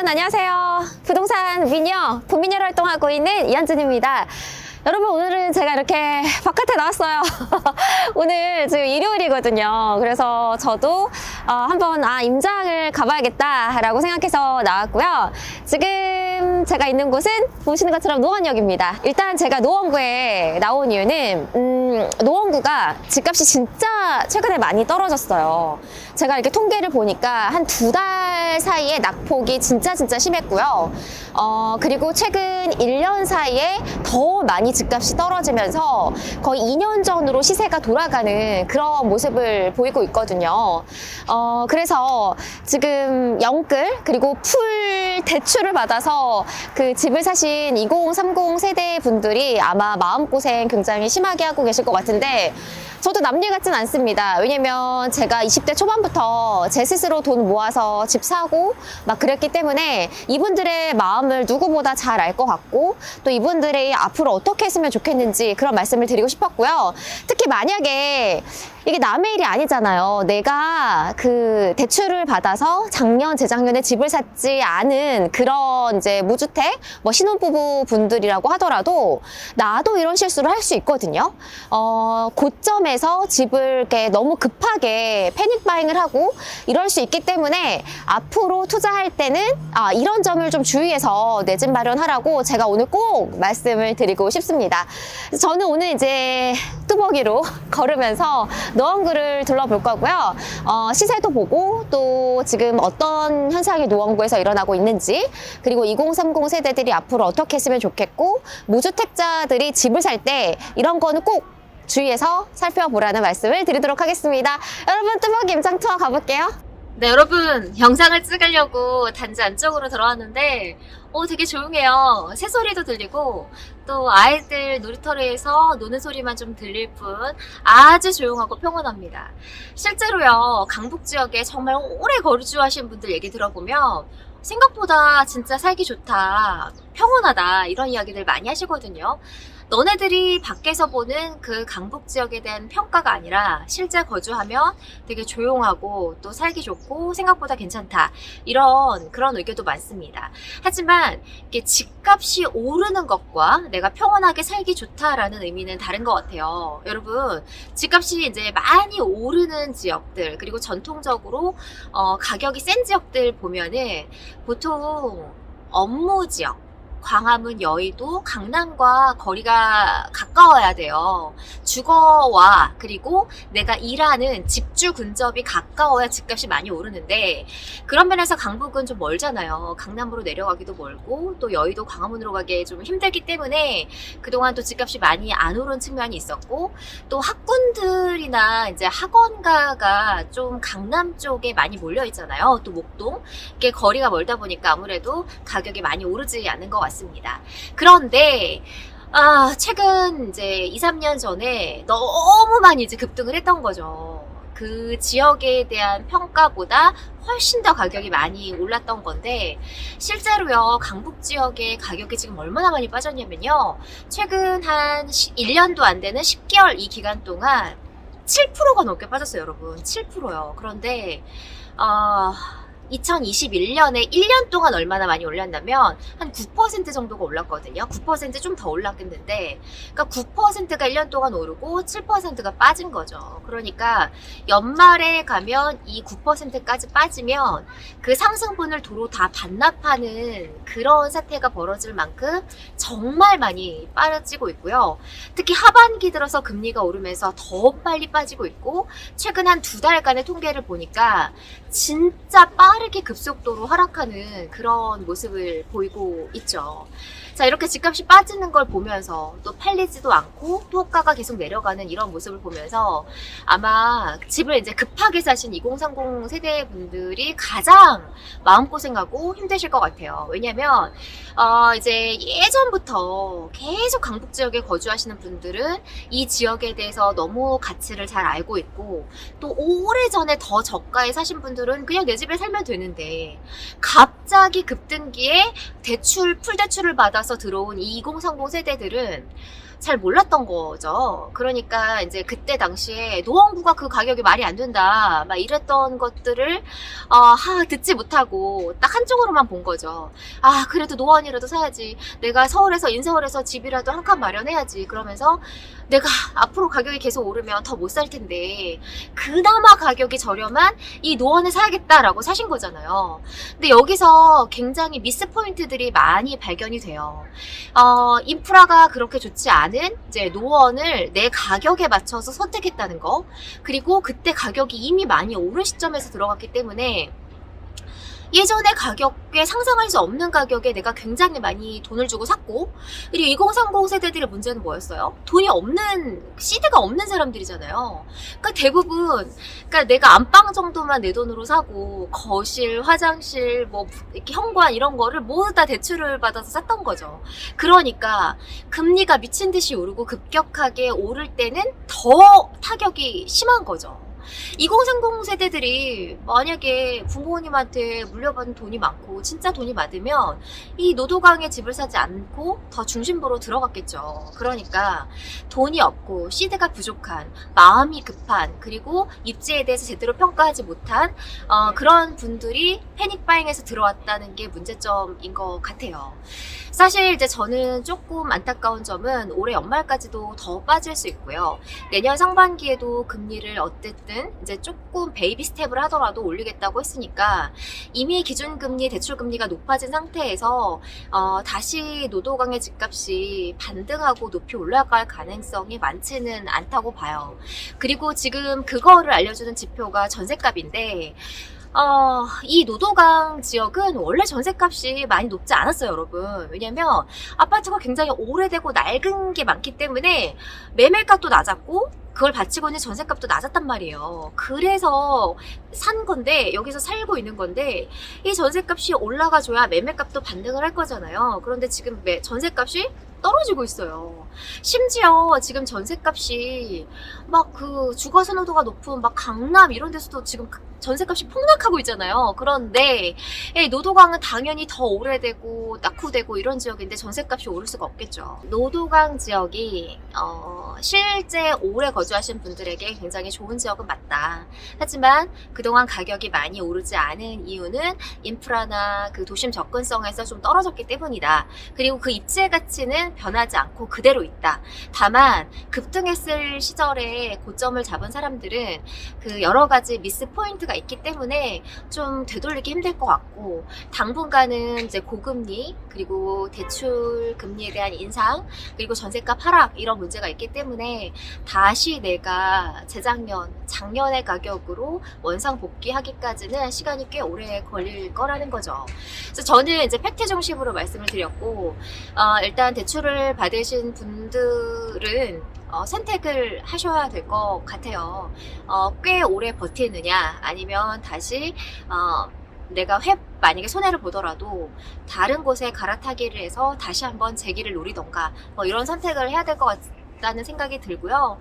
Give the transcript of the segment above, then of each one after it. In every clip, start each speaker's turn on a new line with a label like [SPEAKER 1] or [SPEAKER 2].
[SPEAKER 1] 안녕하세요. 부동산 미녀, 부미녀로 활동하고 있는 이한준입니다. 여러분, 오늘은 제가 이렇게 바깥에 나왔어요. 오늘 지금 일요일이거든요. 그래서 저도 한번 임장을 가봐야겠다라고 생각해서 나왔고요. 지금 제가 있는 곳은 보시는 것처럼 노원역입니다. 일단 제가 노원구에 나온 이유는 노원구가 집값이 진짜 최근에 많이 떨어졌어요. 제가 이렇게 통계를 보니까 한 2달 사이에 낙폭이 진짜 심했고요. 그리고 최근 1년 사이에 더 많이 집값이 떨어지면서 거의 2년 전으로 시세가 돌아가는 그런 모습을 보이고 있거든요. 그래서 지금 영끌 그리고 풀 대출을 받아서 그 집을 사신 2030 세대 분들이 아마 마음고생 굉장히 심하게 하고 계실 것 같은데, 저도 남일 같진 않습니다. 왜냐면 제가 20대 초반부터 제 스스로 돈 모아서 집 사고 막 그랬기 때문에 이분들의 마음을 누구보다 잘 알 것 같고, 또 이분들이 앞으로 어떻게 했으면 좋겠는지 그런 말씀을 드리고 싶었고요. 특히 만약에 이게 남의 일이 아니잖아요. 내가 그 대출을 받아서 작년, 재작년에 집을 샀지 않은 그런 이제 무주택, 뭐 신혼부부 분들이라고 하더라도 나도 이런 실수를 할 수 있거든요. 고점에서 집을 이렇게 너무 급하게 패닉바잉을 하고 이럴 수 있기 때문에 앞으로 투자할 때는 이런 점을 좀 주의해서 내 집 마련하라고 제가 오늘 꼭 말씀을 드리고 싶습니다. 저는 오늘 이제 뚜벅이로 걸으면서 노원구를 둘러볼 거고요. 시세도 보고 또 지금 어떤 현상이 노원구에서 일어나고 있는지, 그리고 2030 세대들이 앞으로 어떻게 했으면 좋겠고, 무주택자들이 집을 살 때 이런 거는 꼭 주의해서 살펴보라는 말씀을 드리도록 하겠습니다. 여러분, 뚜벅이 임장 투어 가볼게요.
[SPEAKER 2] 네, 여러분, 영상을 찍으려고 단지 안쪽으로 들어왔는데 되게 조용해요. 새소리도 들리고 또 아이들 놀이터에서 노는 소리만 좀 들릴 뿐 아주 조용하고 평온합니다. 실제로요, 강북 지역에 정말 오래 거주하신 분들 얘기 들어보면 생각보다 진짜 살기 좋다, 평온하다, 이런 이야기들 많이 하시거든요. 너네들이 밖에서 보는 그 강북 지역에 대한 평가가 아니라 실제 거주하면 되게 조용하고 또 살기 좋고 생각보다 괜찮다, 이런 그런 의견도 많습니다. 하지만 이게 집값이 오르는 것과 내가 평온하게 살기 좋다라는 의미는 다른 것 같아요. 여러분, 집값이 이제 많이 오르는 지역들, 그리고 전통적으로 가격이 센 지역들 보면은 보통 업무 지역, 광화문, 여의도, 강남과 거리가 가까워야 돼요. 주거와 그리고 내가 일하는 집주 근접이 가까워야 집값이 많이 오르는데, 그런 면에서 강북은 좀 멀잖아요. 강남으로 내려가기도 멀고 또 여의도, 광화문으로 가기 좀 힘들기 때문에 그동안 또 집값이 많이 안 오른 측면이 있었고, 또 학군들이나 이제 학원가가 좀 강남 쪽에 많이 몰려 있잖아요. 또 목동, 이게 거리가 멀다 보니까 아무래도 가격이 많이 오르지 않는 것 같습니다. 그런데 최근 이제 2, 3년 전에 너무 많이 이제 급등을 했던 거죠. 그 지역에 대한 평가보다 훨씬 더 가격이 많이 올랐던 건데, 실제로요, 강북 지역의 가격이 지금 얼마나 많이 빠졌냐면요, 최근 한 1년도 안 되는 10개월 이 기간 동안 7%가 넘게 빠졌어요. 여러분, 7%요. 그런데 2021년에 1년 동안 얼마나 많이 올랐냐면 한 9% 정도가 올랐거든요. 9% 좀 더 올랐겠는데, 그러니까 9%가 1년 동안 오르고 7%가 빠진 거죠. 그러니까 연말에 가면 이 9%까지 빠지면 그 상승분을 도로 다 반납하는 그런 사태가 벌어질 만큼 정말 많이 빠지고 있고요. 특히 하반기 들어서 금리가 오르면서 더 빨리 빠지고 있고, 최근 한 2달간의 통계를 보니까 진짜 빠르게 급속도로 하락하는 그런 모습을 보이고 있죠. 자, 이렇게 집값이 빠지는 걸 보면서 또 팔리지도 않고 또 호가가 계속 내려가는 이런 모습을 보면서 아마 집을 이제 급하게 사신 2030 세대분들이 가장 마음고생하고 힘드실 것 같아요. 왜냐면 이제 예전부터 계속 강북 지역에 거주하시는 분들은 이 지역에 대해서 너무 가치를 잘 알고 있고, 또 오래전에 더 저가에 사신 분들은 그냥 내 집에 살면 되는데 갑자기 급등기에 풀대출을 받아서 나서 들어온 2030 세대들은 잘 몰랐던 거죠. 그러니까 이제 그때 당시에 노원구가 그 가격이 말이 안 된다 막 이랬던 것들을 듣지 못하고 딱 한쪽으로만 본 거죠. 아, 그래도 노원이라도 사야지. 내가 서울에서 인서울에서 집이라도 한 칸 마련해야지. 그러면서 내가 앞으로 가격이 계속 오르면 더 못 살 텐데 그나마 가격이 저렴한 이 노원을 사야겠다라고 사신 거잖아요. 근데 여기서 굉장히 미스 포인트들이 많이 발견이 돼요. 인프라가 그렇게 좋지 않은 이제 노원을 내 가격에 맞춰서 선택했다는 거, 그리고 그때 가격이 이미 많이 오른 시점에서 들어갔기 때문에 예전의 가격에 상상할 수 없는 가격에 내가 굉장히 많이 돈을 주고 샀고, 그리고 2030 세대들의 문제는 뭐였어요? 돈이 없는, 시드가 없는 사람들이잖아요. 그러니까 대부분, 그러니까 내가 안방 정도만 내 돈으로 사고 거실, 화장실, 뭐 이렇게 현관 이런 거를 모두 다 대출을 받아서 샀던 거죠. 그러니까 금리가 미친 듯이 오르고 급격하게 오를 때는 더 타격이 심한 거죠. 2030 세대들이 만약에 부모님한테 물려받은 돈이 많고 진짜 돈이 많으면 이 노도강에 집을 사지 않고 더 중심부로 들어갔겠죠. 그러니까 돈이 없고 시드가 부족한, 마음이 급한, 그리고 입지에 대해서 제대로 평가하지 못한 그런 분들이 패닉바잉에서 들어왔다는 게 문제점인 것 같아요. 사실 이제 저는 조금 안타까운 점은 올해 연말까지도 더 빠질 수 있고요. 내년 상반기에도 금리를 어쨌든 이제 조금 베이비 스텝을 하더라도 올리겠다고 했으니까 이미 기준금리, 대출금리가 높아진 상태에서 다시 노도강의 집값이 반등하고 높이 올라갈 가능성이 많지는 않다고 봐요. 그리고 지금 그거를 알려주는 지표가 전셋값인데 이 노도강 지역은 원래 전셋값이 많이 높지 않았어요, 여러분. 왜냐면 아파트가 굉장히 오래되고 낡은 게 많기 때문에 매매값도 낮았고 그걸 바치고 있는 전셋값도 낮았단 말이에요. 그래서 산 건데, 여기서 살고 있는 건데, 이 전셋값이 올라가줘야 매매값도 반등을 할 거잖아요. 그런데 지금 전셋값이 떨어지고 있어요. 심지어 지금 전셋값이 막 그 주거 선호도가 높은 막 강남 이런 데서도 지금 전셋값이 폭락하고 있잖아요. 그런데 노도강은 당연히 더 오래되고 낙후되고 이런 지역인데 전셋값이 오를 수가 없겠죠. 노도강 지역이 실제 오래 거주하신 분들에게 굉장히 좋은 지역은 맞다. 하지만 그동안 가격이 많이 오르지 않은 이유는 인프라나 그 도심 접근성에서 좀 떨어졌기 때문이다. 그리고 그 입지의 가치는 변하지 않고 그대로 있다. 다만 급등했을 시절에 고점을 잡은 사람들은 그 여러 가지 미스 포인트가 있기 때문에 좀 되돌리기 힘들 것 같고, 당분간은 이제 고금리, 그리고 대출 금리에 대한 인상, 그리고 전셋값 하락 이런 문제가 있기 때문에 다시 내가 작년의 가격으로 원상 복귀하기까지는 시간이 꽤 오래 걸릴 거라는 거죠. 그래서 저는 이제 팩트 중심으로 말씀을 드렸고, 일단 대출을 받으신 분들은 선택을 하셔야 될 것 같아요. 꽤 오래 버티느냐, 아니면 다시 내가 만약에 손해를 보더라도 다른 곳에 갈아타기를 해서 다시 한번 재기를 노리던가 이런 선택을 해야 될 것 같다는 생각이 들고요.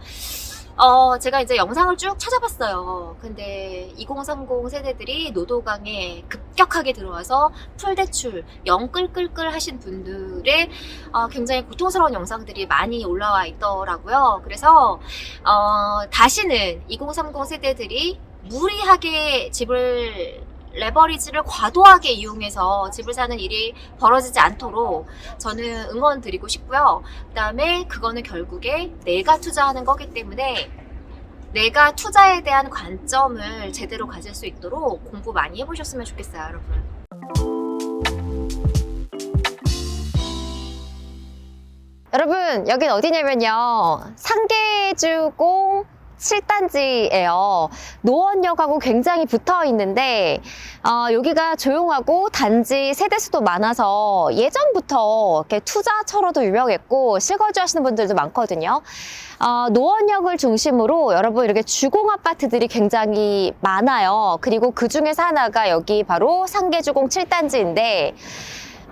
[SPEAKER 2] 제가 이제 영상을 쭉 찾아봤어요. 근데 2030 세대들이 노도강에 급격하게 들어와서 풀대출, 영끌끌끌 하신 분들의 굉장히 고통스러운 영상들이 많이 올라와 있더라고요. 그래서 다시는 2030 세대들이 무리하게 레버리지를 과도하게 이용해서 집을 사는 일이 벌어지지 않도록 저는 응원 드리고 싶고요. 그 다음에 그거는 결국에 내가 투자하는 거기 때문에 내가 투자에 대한 관점을 제대로 가질 수 있도록 공부 많이 해보셨으면 좋겠어요, 여러분.
[SPEAKER 1] 여러분, 여긴 어디냐면요. 상계주공 7단지예요. 노원역하고 굉장히 붙어 있는데 여기가 조용하고 단지 세대수도 많아서 예전부터 이렇게 투자처로도 유명했고 실거주 하시는 분들도 많거든요. 노원역을 중심으로 여러분 이렇게 주공 아파트들이 굉장히 많아요. 그리고 그 중에서 하나가 여기 바로 상계주공 7단지인데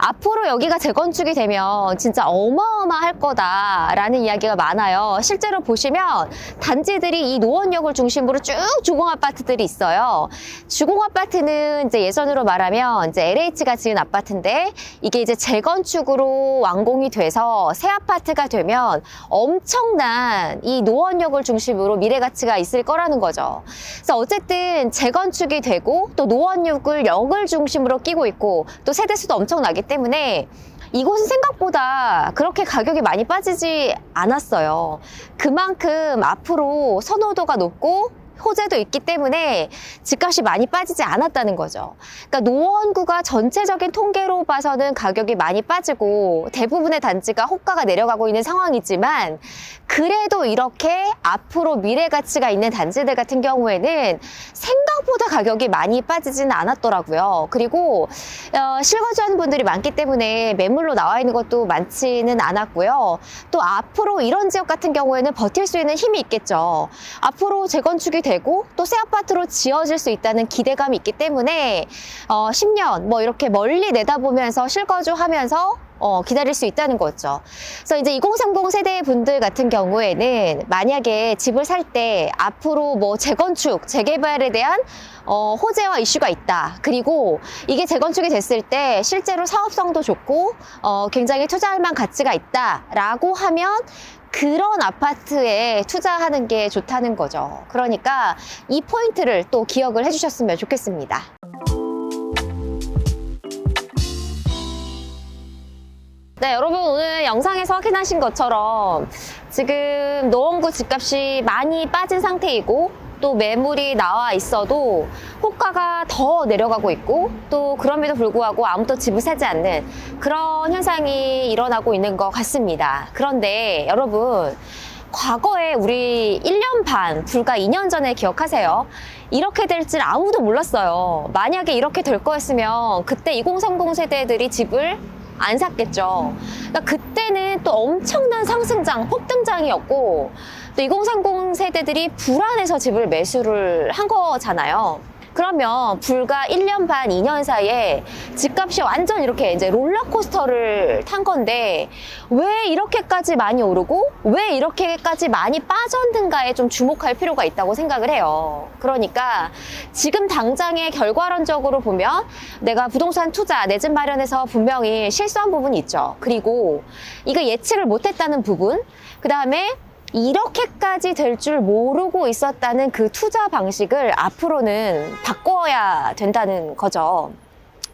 [SPEAKER 1] 앞으로 여기가 재건축이 되면 진짜 어마어마할 거다라는 이야기가 많아요. 실제로 보시면 단지들이 이 노원역을 중심으로 쭉 주공아파트들이 있어요. 주공아파트는 이제 예전으로 말하면 이제 LH가 지은 아파트인데 이게 이제 재건축으로 완공이 돼서 새 아파트가 되면 엄청난 이 노원역을 중심으로 미래 가치가 있을 거라는 거죠. 그래서 어쨌든 재건축이 되고 또 노원역을 역을 중심으로 끼고 있고 또 세대수도 엄청나기 때문에 이곳은 생각보다 그렇게 가격이 많이 빠지지 않았어요. 그만큼 앞으로 선호도가 높고 호재도 있기 때문에 집값이 많이 빠지지 않았다는 거죠. 그러니까 노원구가 전체적인 통계로 봐서는 가격이 많이 빠지고 대부분의 단지가 호가가 내려가고 있는 상황이지만 그래도 이렇게 앞으로 미래 가치가 있는 단지들 같은 경우에는 생각보다 가격이 많이 빠지지는 않았더라고요. 그리고 실거주하는 분들이 많기 때문에 매물로 나와 있는 것도 많지는 않았고요. 또 앞으로 이런 지역 같은 경우에는 버틸 수 있는 힘이 있겠죠. 앞으로 재건축이 되고 또 새 아파트로 지어질 수 있다는 기대감이 있기 때문에 10년 뭐 이렇게 멀리 내다보면서 실거주하면서 기다릴 수 있다는 거죠. 그래서 이제 2030 세대 분들 같은 경우에는 만약에 집을 살 때 앞으로 뭐 재건축, 재개발에 대한 호재와 이슈가 있다. 그리고 이게 재건축이 됐을 때 실제로 사업성도 좋고 굉장히 투자할 만한 가치가 있다라고 하면 그런 아파트에 투자하는 게 좋다는 거죠. 그러니까 이 포인트를 또 기억을 해주셨으면 좋겠습니다. 네, 여러분 오늘 영상에서 확인하신 것처럼 지금 노원구 집값이 많이 빠진 상태이고 또 매물이 나와 있어도 호가가 더 내려가고 있고 또 그럼에도 불구하고 아무도 집을 사지 않는 그런 현상이 일어나고 있는 것 같습니다. 그런데 여러분 과거에 우리 1년 반, 불과 2년 전에 기억하세요? 이렇게 될 줄 아무도 몰랐어요. 만약에 이렇게 될 거였으면 그때 2030 세대들이 집을 안 샀겠죠. 그러니까 그때는 또 엄청난 상승장, 폭등장이었고 또 2030 세대들이 불안해서 집을 매수를 한 거잖아요. 그러면 불과 1년 반, 2년 사이에 집값이 완전 이렇게 이제 롤러코스터를 탄 건데 왜 이렇게까지 많이 오르고 왜 이렇게까지 많이 빠졌는가에 좀 주목할 필요가 있다고 생각을 해요. 그러니까 지금 당장의 결과론적으로 보면 내가 부동산 투자, 내 집 마련에서 분명히 실수한 부분이 있죠. 그리고 이거 예측을 못했다는 부분, 그 다음에 이렇게까지 될 줄 모르고 있었다는 그 투자 방식을 앞으로는 바꿔야 된다는 거죠.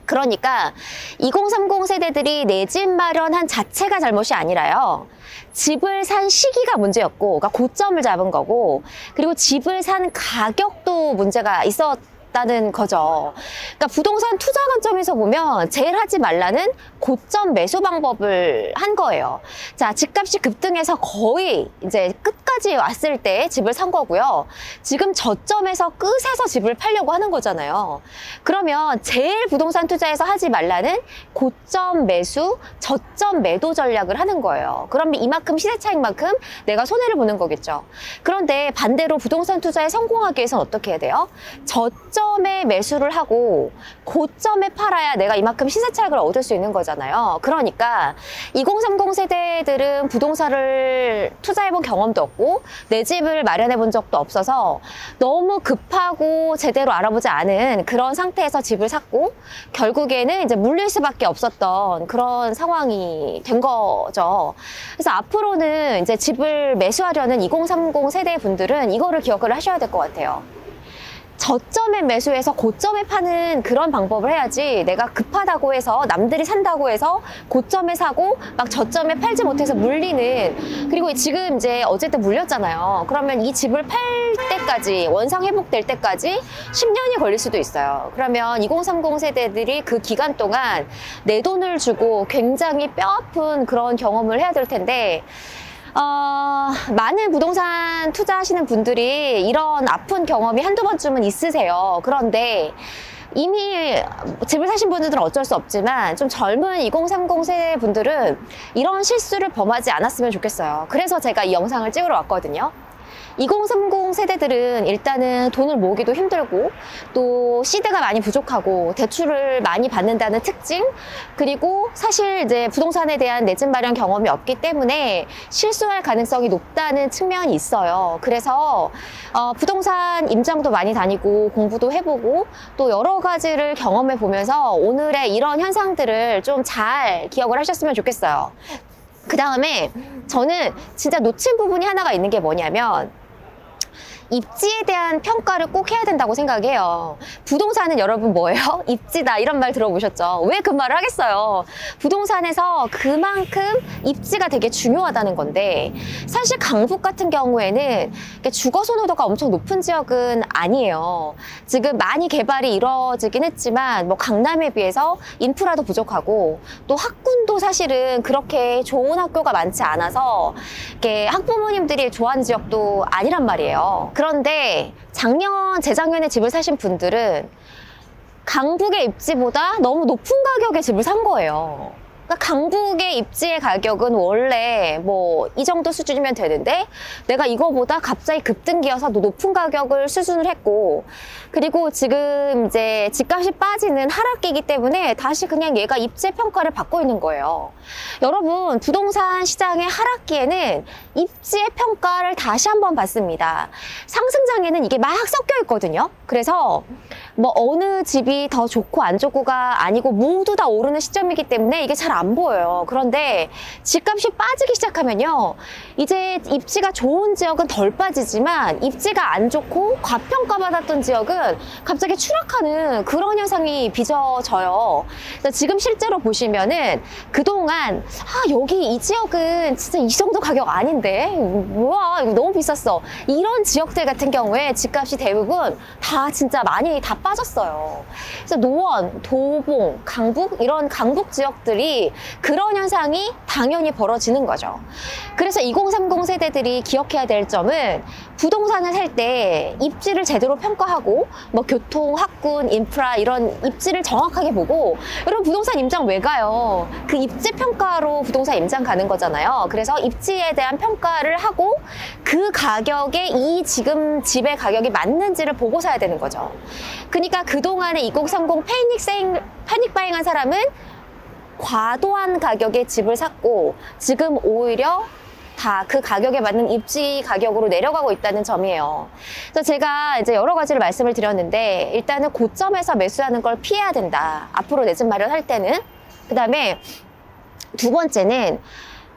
[SPEAKER 1] 그러니까 2030 세대들이 내 집 마련한 자체가 잘못이 아니라요. 집을 산 시기가 문제였고, 그러니까 고점을 잡은 거고, 그리고 집을 산 가격도 문제가 있었다는 거죠. 그러니까 부동산 투자 관점에서 보면 제일 하지 말라는 고점 매수 방법을 한 거예요. 자, 집값이 급등해서 거의 이제 끝까지 왔을 때 집을 산 거고요. 지금 저점에서 끝에서 집을 팔려고 하는 거잖아요. 그러면 제일 부동산 투자에서 하지 말라는 고점 매수, 저점 매도 전략을 하는 거예요. 그러면 이만큼 시세 차익만큼 내가 손해를 보는 거겠죠. 그런데 반대로 부동산 투자에 성공하기 위해서는 어떻게 해야 돼요? 저점에 매수를 하고 고점에 팔아야 내가 이만큼 시세 차익을 얻을 수 있는 거잖아요. 그러니까 2030 세대들은 부동산을 투자해본 경험도 없고 내 집을 마련해본 적도 없어서 너무 급하고 제대로 알아보지 않은 그런 상태에서 집을 샀고 결국에는 이제 물릴 수밖에 없었던 그런 상황이 된 거죠. 그래서 앞으로는 이제 집을 매수하려는 2030 세대 분들은 이거를 기억을 하셔야 될 것 같아요. 저점에 매수해서 고점에 파는 그런 방법을 해야지 내가 급하다고 해서 남들이 산다고 해서 고점에 사고 막 저점에 팔지 못해서 물리는, 그리고 지금 이제 어쨌든 물렸잖아요. 그러면 이 집을 팔 때까지 원상 회복될 때까지 10년이 걸릴 수도 있어요. 그러면 2030 세대들이 그 기간 동안 내 돈을 주고 굉장히 뼈아픈 그런 경험을 해야 될 텐데 많은 부동산 투자하시는 분들이 이런 아픈 경험이 한두 번쯤은 있으세요. 그런데 이미 집을 사신 분들은 어쩔 수 없지만 좀 젊은 2030 세대 분들은 이런 실수를 범하지 않았으면 좋겠어요. 그래서 제가 이 영상을 찍으러 왔거든요. 2030 세대들은 일단은 돈을 모으기도 힘들고 또 시드가 많이 부족하고 대출을 많이 받는다는 특징, 그리고 사실 이제 부동산에 대한 내 집 마련 경험이 없기 때문에 실수할 가능성이 높다는 측면이 있어요. 그래서 부동산 임장도 많이 다니고 공부도 해보고 또 여러 가지를 경험해 보면서 오늘의 이런 현상들을 좀 잘 기억을 하셨으면 좋겠어요. 그 다음에 저는 진짜 놓친 부분이 하나가 있는 게 뭐냐면 입지에 대한 평가를 꼭 해야 된다고 생각해요. 부동산은 여러분 뭐예요? 입지다 이런 말 들어보셨죠? 왜 그 말을 하겠어요? 부동산에서 그만큼 입지가 되게 중요하다는 건데 사실 강북 같은 경우에는 주거 선호도가 엄청 높은 지역은 아니에요. 지금 많이 개발이 이루어지긴 했지만 뭐 강남에 비해서 인프라도 부족하고 또 학군도 사실은 그렇게 좋은 학교가 많지 않아서 이렇게 학부모님들이 좋아하는 지역도 아니란 말이에요. 그런데 재작년에 집을 사신 분들은 강북의 입지보다 너무 높은 가격에 집을 산 거예요. 그러니까 강북의 입지의 가격은 원래 뭐 이 정도 수준이면 되는데 내가 이거보다 갑자기 급등기여서 높은 가격을 수준을 했고, 그리고 지금 이제 집값이 빠지는 하락기이기 때문에 다시 그냥 얘가 입지 평가를 받고 있는 거예요. 여러분, 부동산 시장의 하락기에는 입지의 평가를 다시 한번 받습니다. 상승장에는 이게 막 섞여 있거든요. 그래서 뭐 어느 집이 더 좋고 안 좋고가 아니고 모두 다 오르는 시점이기 때문에 이게 잘 안 보여요. 그런데 집값이 빠지기 시작하면요, 이제 입지가 좋은 지역은 덜 빠지지만 입지가 안 좋고 과평가받았던 지역은 갑자기 추락하는 그런 현상이 빚어져요. 그래서 지금 실제로 보시면은 그동안 여기 이 지역은 진짜 이 정도 가격 아닌데 뭐야 이거 너무 비쌌어, 이런 지역들 같은 경우에 집값이 대부분 다 진짜 많이 다 빠졌어요. 그래서 노원, 도봉, 강북 이런 강북 지역들이 그런 현상이 당연히 벌어지는 거죠. 그래서 2030 세대들이 기억해야 될 점은 부동산을 살 때 입지를 제대로 평가하고 뭐 교통, 학군, 인프라 이런 입지를 정확하게 보고, 여러분 부동산 임장 왜 가요? 그 입지 평가로 부동산 임장 가는 거잖아요. 그래서 입지에 대한 평가를 하고 그 가격에 이 지금 집의 가격이 맞는지를 보고 사야 되는 거죠. 그러니까 그동안에 2030 패닉 바잉한 사람은 과도한 가격의 집을 샀고 지금 오히려 다 그 가격에 맞는 입지 가격으로 내려가고 있다는 점이에요. 그래서 제가 이제 여러 가지를 말씀을 드렸는데, 일단은 고점에서 매수하는 걸 피해야 된다, 앞으로 내 집 마련할 때는. 그 다음에 두 번째는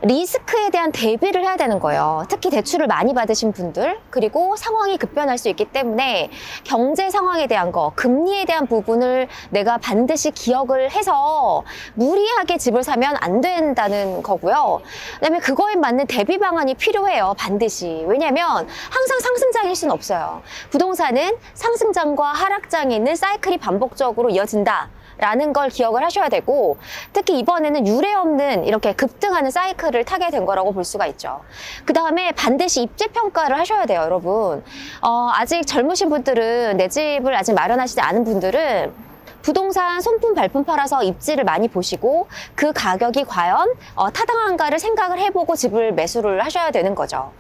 [SPEAKER 1] 리스크에 대한 대비를 해야 되는 거예요. 특히 대출을 많이 받으신 분들, 그리고 상황이 급변할 수 있기 때문에 경제 상황에 대한 거, 금리에 대한 부분을 내가 반드시 기억을 해서 무리하게 집을 사면 안 된다는 거고요. 그다음에 그거에 맞는 대비 방안이 필요해요, 반드시. 왜냐하면 항상 상승장일 수는 없어요. 부동산은 상승장과 하락장에 있는 사이클이 반복적으로 이어진다 라는 걸 기억을 하셔야 되고, 특히 이번에는 유례 없는 이렇게 급등하는 사이클을 타게 된 거라고 볼 수가 있죠. 그 다음에 반드시 입지 평가를 하셔야 돼요, 여러분. 아직 젊으신 분들은, 내 집을 아직 마련하시지 않은 분들은 부동산 손품 발품 팔아서 입지를 많이 보시고 그 가격이 과연 타당한가를 생각을 해보고 집을 매수를 하셔야 되는 거죠.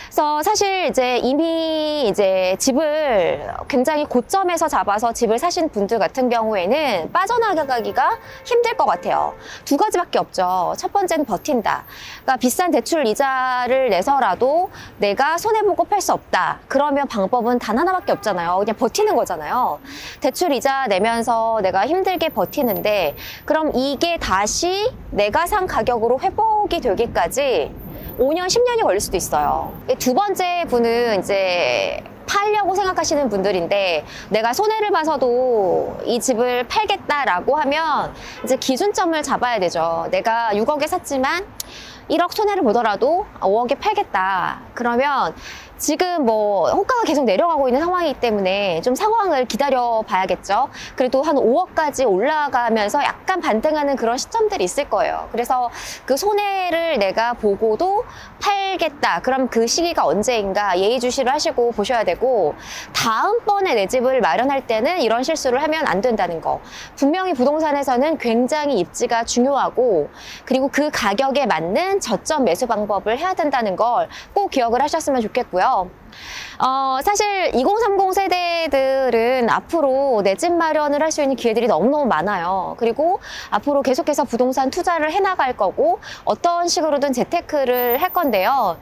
[SPEAKER 1] 그래서 사실 이제 이미 이제 집을 굉장히 고점에서 잡아서 집을 사신 분들 같은 경우에는 빠져나가기가 힘들 것 같아요. 두 가지밖에 없죠. 첫 번째는 버틴다. 그러니까 비싼 대출 이자를 내서라도 내가 손해보고 팔 수 없다. 그러면 방법은 단 하나밖에 없잖아요. 그냥 버티는 거잖아요. 대출 이자 내면서 내가 힘들게 버티는데, 그럼 이게 다시 내가 산 가격으로 회복이 되기까지 5년, 10년이 걸릴 수도 있어요. 두 번째 분은 이제 팔려고 생각하시는 분들인데, 내가 손해를 봐서도 이 집을 팔겠다라고 하면 이제 기준점을 잡아야 되죠. 내가 6억에 샀지만 1억 손해를 보더라도 5억에 팔겠다. 그러면 지금 뭐 호가가 계속 내려가고 있는 상황이기 때문에 좀 상황을 기다려 봐야겠죠. 그래도 한 5억까지 올라가면서 약간 반등하는 그런 시점들이 있을 거예요. 그래서 그 손해를 내가 보고도 팔겠다. 그럼 그 시기가 언제인가 예의주시를 하시고 보셔야 되고, 다음번에 내 집을 마련할 때는 이런 실수를 하면 안 된다는 거. 분명히 부동산에서는 굉장히 입지가 중요하고, 그리고 그 가격에 맞는 저점 매수 방법을 해야 된다는 걸 꼭 기억을 하셨으면 좋겠고요. 사실 2030 세대들은 앞으로 내 집 마련을 할 수 있는 기회들이 너무너무 많아요. 그리고 앞으로 계속해서 부동산 투자를 해나갈 거고 어떤 식으로든 재테크를 할 건데요.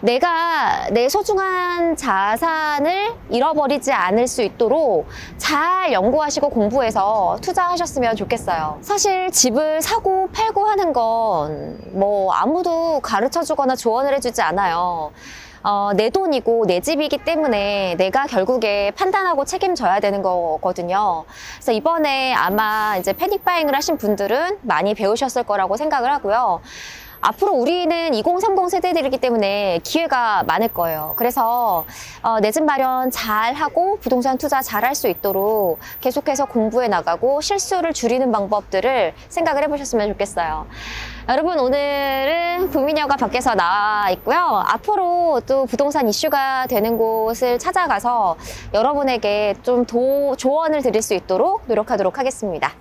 [SPEAKER 1] 내가 내 소중한 자산을 잃어버리지 않을 수 있도록 잘 연구하시고 공부해서 투자하셨으면 좋겠어요. 사실 집을 사고 팔고 하는 건 뭐 아무도 가르쳐 주거나 조언을 해주지 않아요. 내 돈이고 내 집이기 때문에 내가 결국에 판단하고 책임져야 되는 거거든요. 그래서 이번에 아마 이제 패닉바잉을 하신 분들은 많이 배우셨을 거라고 생각을 하고요. 앞으로 우리는 2030 세대들이기 때문에 기회가 많을 거예요. 그래서 내 집 마련 잘 하고 부동산 투자 잘 할 수 있도록 계속해서 공부해 나가고 실수를 줄이는 방법들을 생각을 해보셨으면 좋겠어요. 여러분, 오늘은 부미녀가 밖에서 나와 있고요. 앞으로 또 부동산 이슈가 되는 곳을 찾아가서 여러분에게 좀 조언을 드릴 수 있도록 노력하도록 하겠습니다.